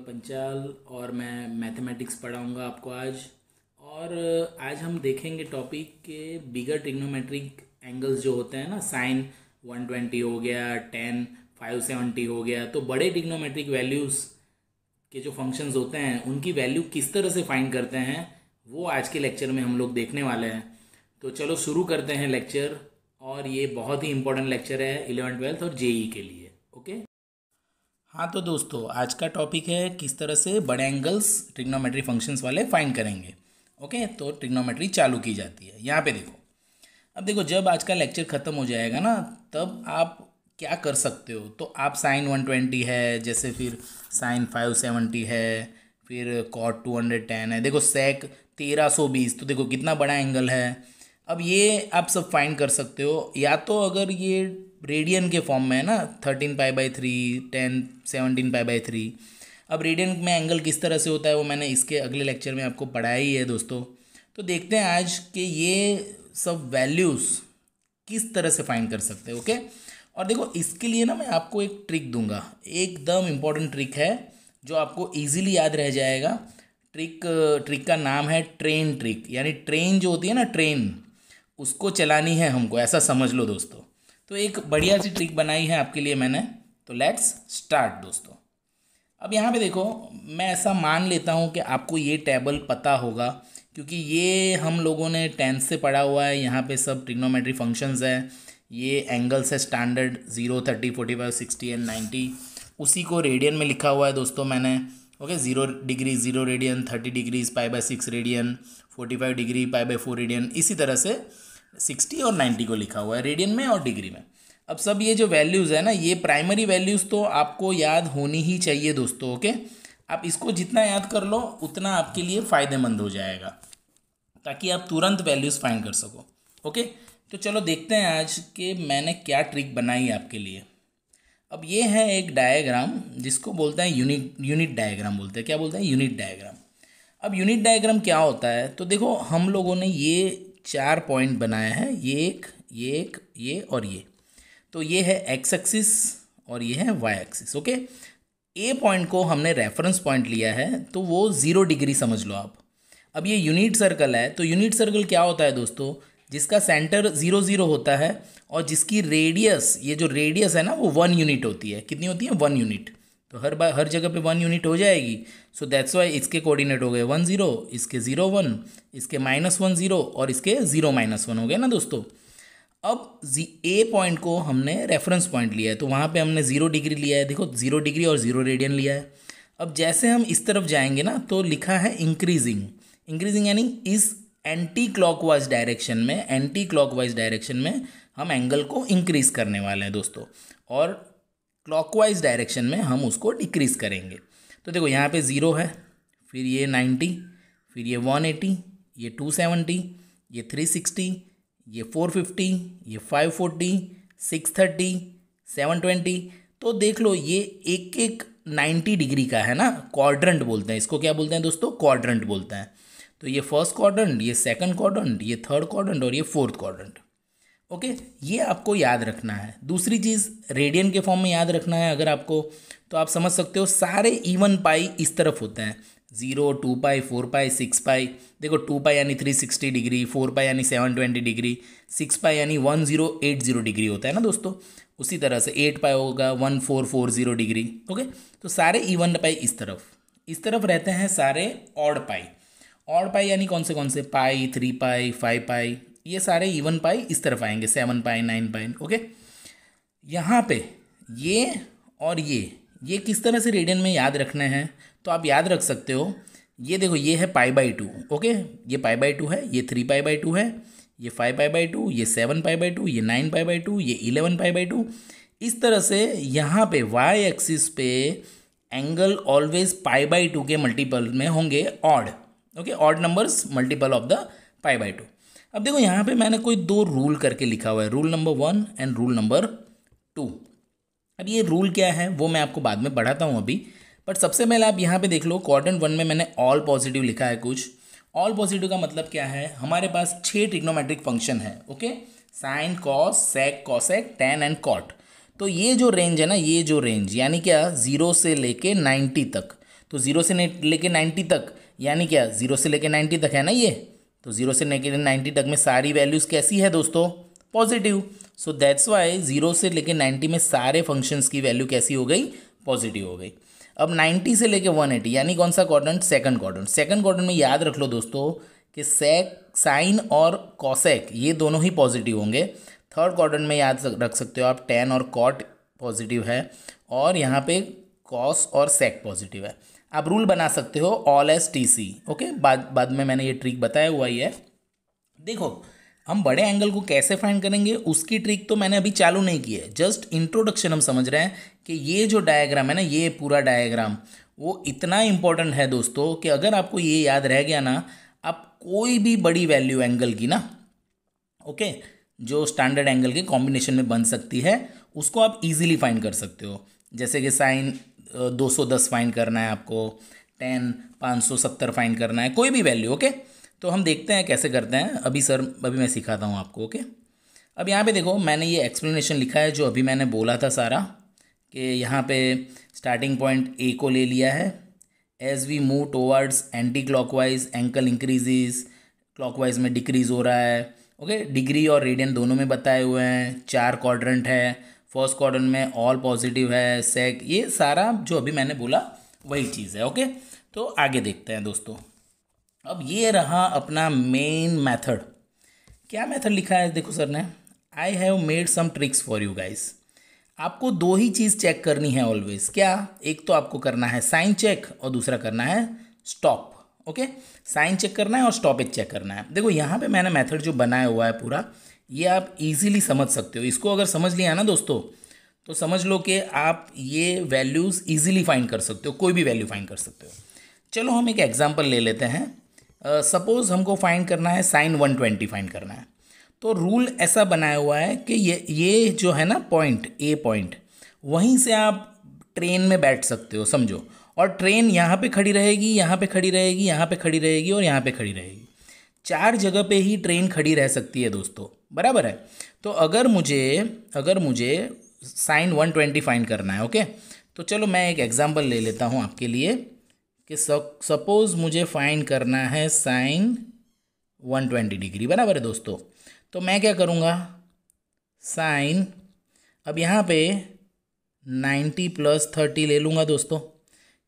पंचाल और मैं मैथमेटिक्स पढ़ाऊंगा आपको आज। और आज हम देखेंगे टॉपिक के बिगर ट्रिग्नोमेट्रिक एंगल्स जो होते हैं ना, साइन 120 हो गया, टेन 570 हो गया। तो बड़े ट्रिग्नोमेट्रिक वैल्यूज़ के जो फंक्शंस होते हैं उनकी वैल्यू किस तरह से फाइंड करते हैं वो आज के लेक्चर में हम लोग देखने वाले हैं। तो चलो शुरू करते हैं लेक्चर। और ये बहुत ही इंपॉर्टेंट लेक्चर है 11th 12th और जेई के लिए। ओके, हाँ तो दोस्तों आज का टॉपिक है किस तरह से बड़े एंगल्स ट्रिग्नोमेट्री फंक्शंस वाले फाइंड करेंगे। ओके, तो ट्रिग्नोमेट्री चालू की जाती है। यहाँ पे देखो, अब देखो जब आज का लेक्चर ख़त्म हो जाएगा ना तब आप क्या कर सकते हो। तो आप साइन 120 है, जैसे फिर साइन 570 है, फिर कॉट 210 है। देखो सेक 1320, तो देखो कितना बड़ा एंगल है। अब ये आप सब फाइंड कर सकते हो, या तो अगर ये रेडियन के फॉर्म में है ना 13π/3, 10 17π/3। अब रेडियन में एंगल किस तरह से होता है वो मैंने इसके अगले लेक्चर में आपको पढ़ाया ही है दोस्तों। तो देखते हैं आज कि ये सब वैल्यूज़ किस तरह से फाइंड कर सकते हैं। ओके, और देखो इसके लिए ना मैं आपको एक ट्रिक दूंगा, एकदम इम्पॉर्टेंट ट्रिक है जो आपको ईजिली याद रह जाएगा। ट्रिक का नाम है ट्रेन ट्रिक, यानी ट्रेन जो होती है ना, ट्रेन उसको चलानी है हमको, ऐसा समझ लो दोस्तों। तो एक बढ़िया सी ट्रिक बनाई है आपके लिए मैंने, तो लेट्स स्टार्ट दोस्तों। अब यहाँ पे देखो, मैं ऐसा मान लेता हूँ कि आपको ये टेबल पता होगा क्योंकि ये हम लोगों ने 10th से पढ़ा हुआ है। यहाँ पे सब ट्रिग्नोमेट्री फंक्शंस है, ये एंगल्स है स्टैंडर्ड 0, 30, 45, 60 एंड 90। उसी को रेडियन में लिखा हुआ है दोस्तों मैंने। Okay, 0 degree 0 radian, 30 degrees π/6 radian, 45 degree π/4 radian, इसी तरह से 60 और 90 को लिखा हुआ है रेडियन में और डिग्री में। अब सब ये जो वैल्यूज़ है ना, ये प्राइमरी वैल्यूज़ तो आपको याद होनी ही चाहिए दोस्तों। ओके, आप इसको जितना याद कर लो उतना आपके लिए फ़ायदेमंद हो जाएगा, ताकि आप तुरंत वैल्यूज़ फाइंड कर सको। ओके, तो चलो देखते हैं आज कि मैंने क्या ट्रिक बनाई आपके लिए। अब ये है एक डायग्राम जिसको बोलते हैं यूनिट डायग्राम बोलते हैं। क्या बोलते हैं? Unit diagram. अब यूनिट डायग्राम क्या होता है, तो देखो हम लोगों ने ये 4 पॉइंट बनाया है, ये और ये। तो ये है एक्स एक्सिस और ये है वाई एक्सिस। ओके, ए पॉइंट को हमने रेफरेंस पॉइंट लिया है, तो वो 0 डिग्री समझ लो आप। अब ये यूनिट सर्कल है, तो यूनिट सर्कल क्या होता है दोस्तों, जिसका सेंटर 0 0 होता है और जिसकी रेडियस, ये जो रेडियस है ना वो 1 यूनिट होती है। कितनी होती है? 1 यूनिट। तो हर जगह पे 1 यूनिट हो जाएगी। सो दैट्स वाई इसके कोऑर्डिनेट हो गए 1 0, इसके 0 1, इसके -1 0 और इसके 0 -1 हो गए ना दोस्तों। अब ए पॉइंट को हमने रेफरेंस पॉइंट लिया है, तो वहाँ पे हमने 0 डिग्री लिया है। देखो 0 डिग्री और 0 रेडियन लिया है। अब जैसे हम इस तरफ जाएंगे ना तो लिखा है इंक्रीजिंग यानी इस एंटी क्लॉकवाइज डायरेक्शन में हम एंगल को इंक्रीज करने वाले हैं दोस्तों, और क्लॉकवाइज डायरेक्शन में हम उसको डिक्रीज करेंगे। तो देखो यहाँ पे 0 है, फिर ये 90, फिर ये 180, ये 270, ये 360, ये 450, ये 540, 630, 720। तो देख लो ये एक एक 90 डिग्री का है ना, क्वाड्रेंट बोलते हैं इसको। क्या बोलते हैं दोस्तों? क्वाड्रेंट बोलते हैं। तो ये फर्स्ट क्वाड्रेंट, ये सेकंड क्वाड्रेंट, ये थर्ड क्वाड्रेंट और ये फोर्थ क्वाड्रेंट। ओके, ये आपको याद रखना है। दूसरी चीज़ रेडियन के फॉर्म में याद रखना है अगर आपको, तो आप समझ सकते हो सारे इवन पाई इस तरफ होते हैं। 0, 2π, 4π, 6π। देखो 2π यानी 360 डिग्री, 4π यानी 720 डिग्री, 6π यानी 1080 डिग्री होता है ना दोस्तों। उसी तरह से 8π होगा 1440 डिग्री। ओके, तो सारे इवन पाई इस तरफ रहते हैं सारे ऑड पाई यानी कौन से पाई, 3π, 5π, ये सारे इवन पाई इस तरफ आएंगे, 7π, 9π। ओके, यहाँ पे ये और ये किस तरह से रेडियन में याद रखने हैं, तो आप याद रख सकते हो। ये देखो ये है π/2। ओके, ये π/2 है, ये 3π/2 है, ये 5π/2, ये 7π/2, ये 9π/2, ये 11π/2। इस तरह से यहाँ पे वाई एक्सिस पे एंगल ऑलवेज π/2 के मल्टीपल में होंगे odd. Okay, odd numbers multiple of the π/2। अब देखो यहाँ पे मैंने कोई 2 रूल करके लिखा हुआ है, rule number 1 and rule number 2। अब ये रूल क्या है वो मैं आपको बाद में बढ़ाता हूँ अभी, बट सबसे पहले आप यहाँ पे देख लो क्वाड्रेंट 1 में मैंने ऑल पॉजिटिव लिखा है कुछ, ऑल पॉजिटिव का मतलब क्या है, हमारे पास 6 ट्रिग्नोमेट्रिक फंक्शन है। Okay, sine, cos, sec, cosec, tan and cot. तो ये जो रेंज है ना, ये जो रेंज यानी क्या, 0 से लेके 90 तक। तो 0 से लेके 90 तक यानी क्या, 0 से लेके 90 तक है ना ये। तो 0 से लेके 90 तक में सारी वैल्यूज़ कैसी है दोस्तों, पॉजिटिव। सो दैट्स वाई 0 से लेके 90 में सारे फंक्शंस की वैल्यू कैसी हो गई, पॉजिटिव हो गई। अब 90 से लेके 180 यानी कौन सा quadrant, second quadrant. Second quadrant में याद रख लो दोस्तों कि सेक, साइन और कॉसेक ये दोनों ही पॉजिटिव होंगे। थर्ड क्वाड्रेंट में याद रख सकते हो आप, टेन और कॉट पॉजिटिव है, और यहाँ पे कॉस और सेक पॉजिटिव है। आप रूल बना सकते हो all S T C. Okay, बाद में मैंने ये ट्रिक बताया हुआ ही है। देखो, हम बड़े एंगल को कैसे फाइंड करेंगे उसकी ट्रिक तो मैंने अभी चालू नहीं की है, जस्ट इंट्रोडक्शन हम समझ रहे हैं कि ये जो डायग्राम है ना, ये पूरा डायग्राम वो इतना इंपॉर्टेंट है दोस्तों कि अगर आपको ये याद रह गया ना, आप कोई भी बड़ी वैल्यू एंगल की ना, ओके, जो स्टैंडर्ड एंगल के कॉम्बिनेशन में बन सकती है उसको आप इजीली फाइंड कर सकते हो। जैसे कि साइन 210 फाइंड करना है आपको, टेन 570 फाइंड करना है, कोई भी वैल्यू। ओके, तो हम देखते हैं कैसे करते हैं। अभी मैं सिखाता हूँ आपको। ओके, अब यहाँ पे देखो, मैंने ये एक्सप्लेनेशन लिखा है जो अभी मैंने बोला था सारा, कि यहाँ पे स्टार्टिंग पॉइंट ए को ले लिया है। As we move towards anti clockwise angle increases, clockwise में डिक्रीज हो रहा है। ओके, डिग्री और रेडियन दोनों में बताए हुए हैं। 4 क्वाड्रेंट है, फर्स्ट क्वाड्रेंट में ऑल पॉजिटिव है, सेक, ये सारा जो अभी मैंने बोला वही चीज़ है। ओके, तो आगे देखते हैं दोस्तों। अब ये रहा अपना मेन मेथड। क्या मेथड लिखा है देखो सर ने, I have made some tricks for you guys. आपको 2 ही चीज़ चेक करनी है ऑलवेज। क्या, एक तो आपको करना है साइन चेक और दूसरा करना है स्टॉप। ओके, साइन चेक करना है और स्टॉपेज चेक करना है। देखो यहाँ पे मैंने मेथड जो बनाया हुआ है पूरा, ये आप इजीली समझ सकते हो। इसको अगर समझ लिया ना दोस्तों, तो समझ लो कि आप ये वैल्यूज़ इजीली फाइंड कर सकते हो, कोई भी वैल्यू फाइंड कर सकते हो। चलो हम एक एग्जांपल ले लेते हैं। सपोज़ हमको फाइंड करना है साइन 120 फाइंड करना है। तो रूल ऐसा बनाया हुआ है कि ये जो है ना पॉइंट, ए पॉइंट, वहीं से आप ट्रेन में बैठ सकते हो, समझो। और ट्रेन यहाँ पे खड़ी रहेगी, यहाँ पे खड़ी रहेगी, यहाँ पे खड़ी रहेगी और यहाँ पे खड़ी रहेगी। 4 जगह पे ही ट्रेन खड़ी रह सकती है दोस्तों, बराबर है। तो अगर मुझे साइन 120 फाइंड करना है, ओके, तो चलो मैं एक एग्जांपल ले लेता हूँ आपके लिए कि सपोज़ मुझे फाइंड करना है साइन 120 डिग्री, बराबर है दोस्तों। तो मैं क्या करूँगा, साइन, अब यहाँ पे 90 + 30 ले लूँगा दोस्तों।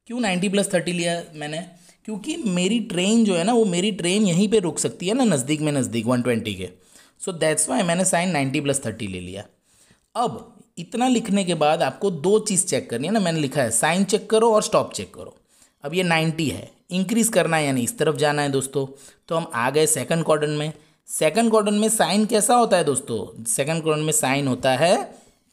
क्यों 90 + 30 लिया मैंने, क्योंकि मेरी ट्रेन जो है ना, वो मेरी ट्रेन यहीं पे रुक सकती है ना, नज़दीक में नज़दीक 120 के। सो दैट्स वाई मैंने साइन 90 + 30 ले लिया। अब इतना लिखने के बाद आपको 2 चीज़ चेक करनी है ना, मैंने लिखा है साइन चेक करो और स्टॉप चेक करो। अब ये 90 है, इंक्रीज़ करना है यानी इस तरफ जाना है दोस्तों। तो हम आ गए सेकंड क्वाड्रेंट में। सेकंड क्वाड्रेंट में साइन कैसा होता है दोस्तों, सेकंड क्वाड्रेंट में साइन होता है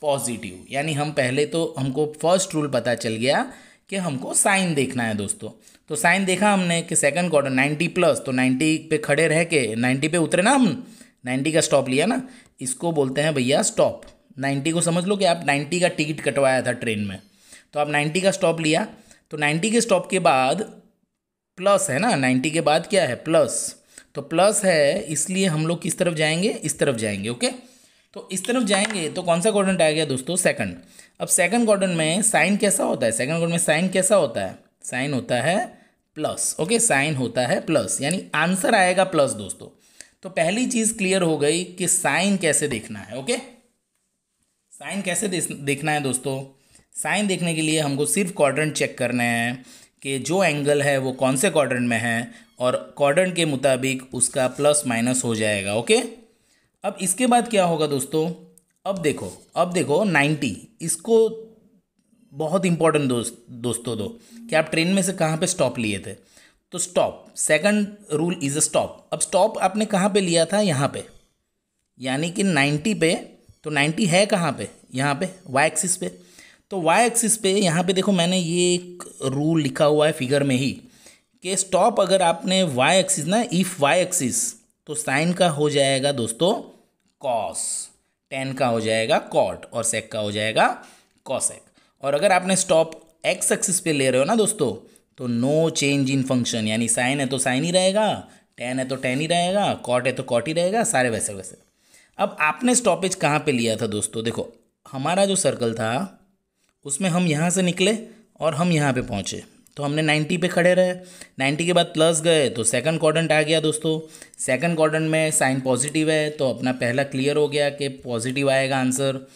पॉजिटिव। यानी हम पहले तो हमको फर्स्ट रूल पता चल गया कि हमको साइन देखना है दोस्तों। तो साइन देखा हमने कि सेकंड क्वाड्रेंट 90+, तो 90 पे खड़े रह के 90 पे उतरे ना हम, 90 का स्टॉप लिया ना, इसको बोलते हैं भैया स्टॉप। 90 को समझ लो कि आप 90 का टिकट कटवाया था ट्रेन में, तो आप 90 का स्टॉप लिया। तो 90 के स्टॉप के बाद प्लस है ना, 90 के बाद क्या है, प्लस। तो प्लस है, इसलिए हम लोग किस तरफ जाएंगे, इस तरफ जाएंगे। ओके, तो इस तरफ जाएंगे तो कौन सा क्वाड्रेंट आ गया दोस्तों, सेकंड। अब सेकंड क्वाड्रेंट में साइन कैसा होता है, सेकंड क्वाड्रेंट में साइन कैसा होता है, साइन होता है प्लस। ओके, साइन होता है प्लस, यानी आंसर आएगा प्लस दोस्तों। तो पहली चीज़ क्लियर हो गई कि साइन कैसे देखना है। ओके, साइन कैसे देखना है दोस्तों, साइन देखने के लिए हमको सिर्फ क्वाड्रेंट चेक करना है कि जो एंगल है वो कौन से क्वाड्रेंट में है, और क्वाड्रेंट के मुताबिक उसका प्लस माइनस हो जाएगा। ओके, अब इसके बाद क्या होगा दोस्तों, अब देखो 90, इसको बहुत इंपॉर्टेंट दोस्तों दो कि आप ट्रेन में से कहाँ पे स्टॉप लिए थे। तो stop, second rule is a stop. अब स्टॉप आपने कहाँ पे लिया था, यहाँ पे, यानी कि 90 पे। तो 90 है कहाँ पे, यहाँ पे वाई एक्सिस पे। तो वाई एक्सिस पे यहाँ पे देखो मैंने ये एक रूल लिखा हुआ है फिगर में ही कि स्टॉप अगर आपने वाई एक्सिस ना, इफ़ वाई एक्सिस, तो साइन का हो जाएगा दोस्तों कॉस, टेन का हो जाएगा कॉट और सेक का हो जाएगा कॉसेक। और अगर आपने स्टॉप एक्स एक्सिस पे ले रहे हो ना दोस्तों, तो नो चेंज इन फंक्शन, यानी साइन है तो साइन ही रहेगा, टेन है तो टेन ही रहेगा, कॉट है तो कॉट ही रहेगा, सारे वैसे वैसे। अब आपने स्टॉपेज कहाँ पे लिया था दोस्तों? देखो हमारा जो सर्कल था उसमें हम यहाँ से निकले और हम यहाँ पे पहुँचे, तो हमने 90 पे खड़े रहे। 90 के बाद प्लस गए तो सेकंड क्वाड्रेंट आ गया दोस्तों। सेकंड क्वाड्रेंट में साइन पॉजिटिव है तो अपना पहला क्लियर हो गया कि पॉजिटिव आएगा आंसर।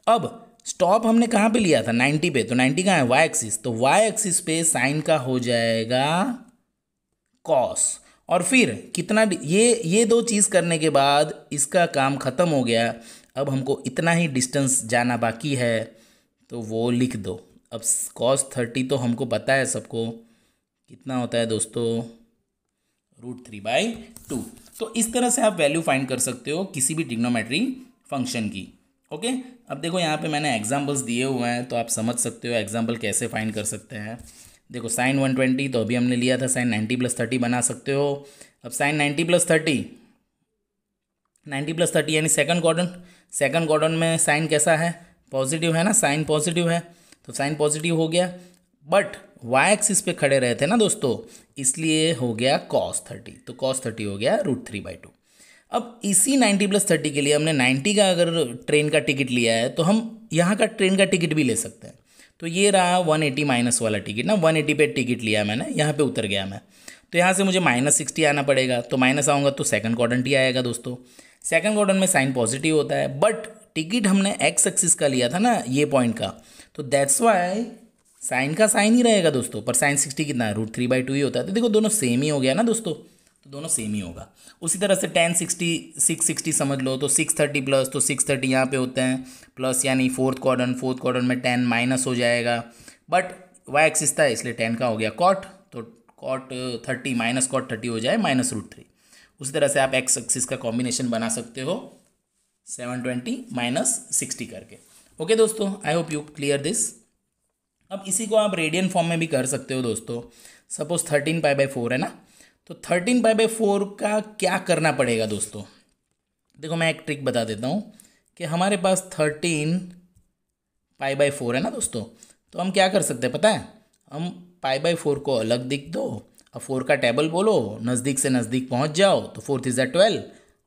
अब स्टॉप हमने कहाँ पे लिया था? 90 पे, तो 90 कहाँ है? वाई एक्सिस, तो वाई एक्सिस पे साइन का हो जाएगा कॉस। और फिर कितना, ये दो चीज़ करने के बाद इसका काम ख़त्म हो गया। अब हमको इतना ही डिस्टेंस जाना बाकी है, तो वो लिख दो। अब cos 30 तो हमको पता है सबको कितना होता है दोस्तों, √3/2। तो इस तरह से आप वैल्यू फाइंड कर सकते हो किसी भी ट्रिग्नोमेट्री फंक्शन की। ओके, अब देखो यहाँ पे मैंने एग्जांपल्स दिए हुए हैं तो आप समझ सकते हो एग्जांपल कैसे फाइंड कर सकते हैं। देखो साइन 120 तो अभी हमने लिया था, साइन 90 + 30 बना सकते हो। अब साइन 90 + 30, 90 + 30 यानी सेकंड क्वाड्रेंट। सेकंड क्वाड्रेंट में साइन कैसा है? पॉजिटिव है ना, साइन पॉजिटिव है, तो साइन पॉजिटिव हो गया। बट वाई एक्सिस पे खड़े रहे थे ना दोस्तों, इसलिए हो गया cos 30, तो cos 30 हो गया √3/2। अब इसी 90 + 30 के लिए हमने 90 का अगर ट्रेन का टिकट लिया है तो हम यहाँ का ट्रेन का टिकट भी ले सकते हैं। तो ये रहा 180 माइनस वाला टिकट ना, 180 पे टिकट लिया मैंने, यहाँ पे उतर गया मैं, तो यहाँ से मुझे -60 आना पड़ेगा। तो माइनस आऊँगा तो सेकंड क्वाड्रेंट ही आएगा दोस्तों। सेकंड क्वाड्रेंट में साइन पॉजिटिव होता है, बट टिकट हमने एक्स एक्सिस का लिया था ना, ये पॉइंट का, तो दैट्स वाई साइन का साइन ही रहेगा दोस्तों। पर साइन 60 कितना है? √3/2 ही होता है। तो देखो दोनों सेम ही हो गया ना दोस्तों, तो दोनों सेम ही होगा। उसी तरह से tan 60 660 समझ लो, तो 630 प्लस, तो 630 यहाँ पे होते हैं प्लस, यानी फोर्थ क्वाड्रेंट में tan माइनस हो जाएगा। बट वाई एक्सिस था इसलिए tan का हो गया कॉट, तो cot 30 माइनस cot 30 हो जाए -√3। उसी तरह से आप एक्स एक्सिस का कॉम्बिनेशन बना सकते हो 720 -60 करके। ओके दोस्तों, I hope you clear this. अब इसी को आप रेडियन फॉर्म में भी कर सकते हो दोस्तों। सपोज 13π/4 है ना, तो 13π/4 का क्या करना पड़ेगा दोस्तों? देखो मैं एक ट्रिक बता देता हूँ कि हमारे पास 13π/4 है ना दोस्तों, तो हम क्या कर सकते हैं पता है? हम π/4 को अलग लिख दो, अब 4 का टेबल बोलो, नज़दीक से नज़दीक पहुँच जाओ, तो 4 × 12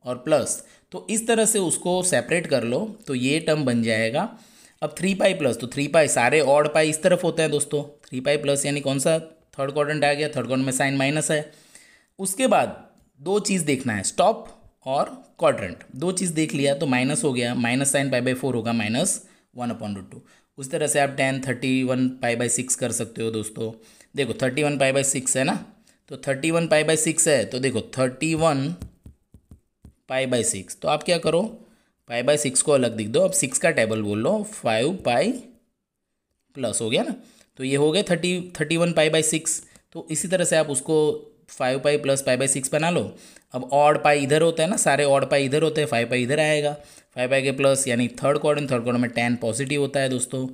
और प्लस, तो इस तरह से उसको सेपरेट कर लो, तो ये टर्म बन जाएगा। अब 3π प्लस, तो 3π सारे ऑड पाई इस तरफ होते हैं दोस्तों, 3π प्लस यानी कौन सा? थर्ड क्वाड्रेंट आ गया, थर्ड क्वाड्रेंट में साइन माइनस है। उसके बाद दो चीज़ देखना है, स्टॉप और क्वाड्रेंट, दो चीज़ देख लिया तो माइनस हो गया, माइनस साइन π/4 होगा -1/√2। उस तरह से आप tan 31π/6 कर सकते हो दोस्तों। देखो 31π/6 है ना, तो 31π/6 है, तो देखो 31π/6, तो आप क्या करो, π/6 को अलग लिख दो। अब 6 का टेबल बोल लो, 5π प्लस हो गया ना, तो ये हो गया 31π/6। तो इसी तरह से आप उसको 5π प्लस π/6 बना लो। अब ऑड पाई इधर होता है ना, सारे ऑड पाई इधर होते हैं, 5π इधर आएगा, 5π के प्लस यानी थर्ड क्वाड्रेंट में tan पॉजिटिव होता है दोस्तों।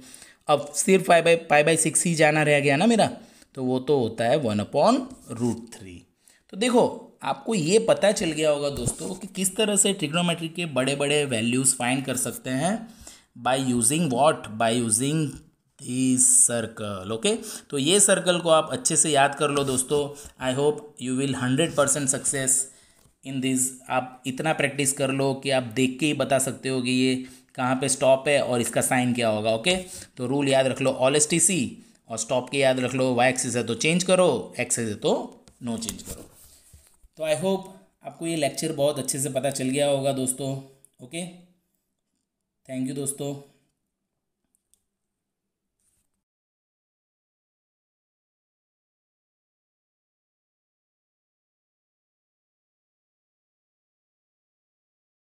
अब सिर्फ π/6 ही जाना रह गया ना मेरा, तो वो तो होता है 1/√3। तो देखो आपको ये पता चल गया होगा दोस्तों कि किस तरह से ट्रिग्नोमेट्री के बड़े बड़े वैल्यूज़ फाइंड कर सकते हैं by using what, by using this circle. Okay, तो ये सर्कल को आप अच्छे से याद कर लो दोस्तों। I hope you will 100% success in this. आप इतना प्रैक्टिस कर लो कि आप देख के ही बता सकते हो कि ये कहाँ पे स्टॉप है और इसका साइन क्या होगा। ओके, तो रूल याद रख लो, ऑल STC, और स्टॉप के याद रख लो, वाई एक्सिस है तो चेंज करो, एक्स है तो नो चेंज करो। तो आई होप आपको ये लेक्चर बहुत अच्छे से पता चल गया होगा दोस्तों। ओके, थैंक यू दोस्तों।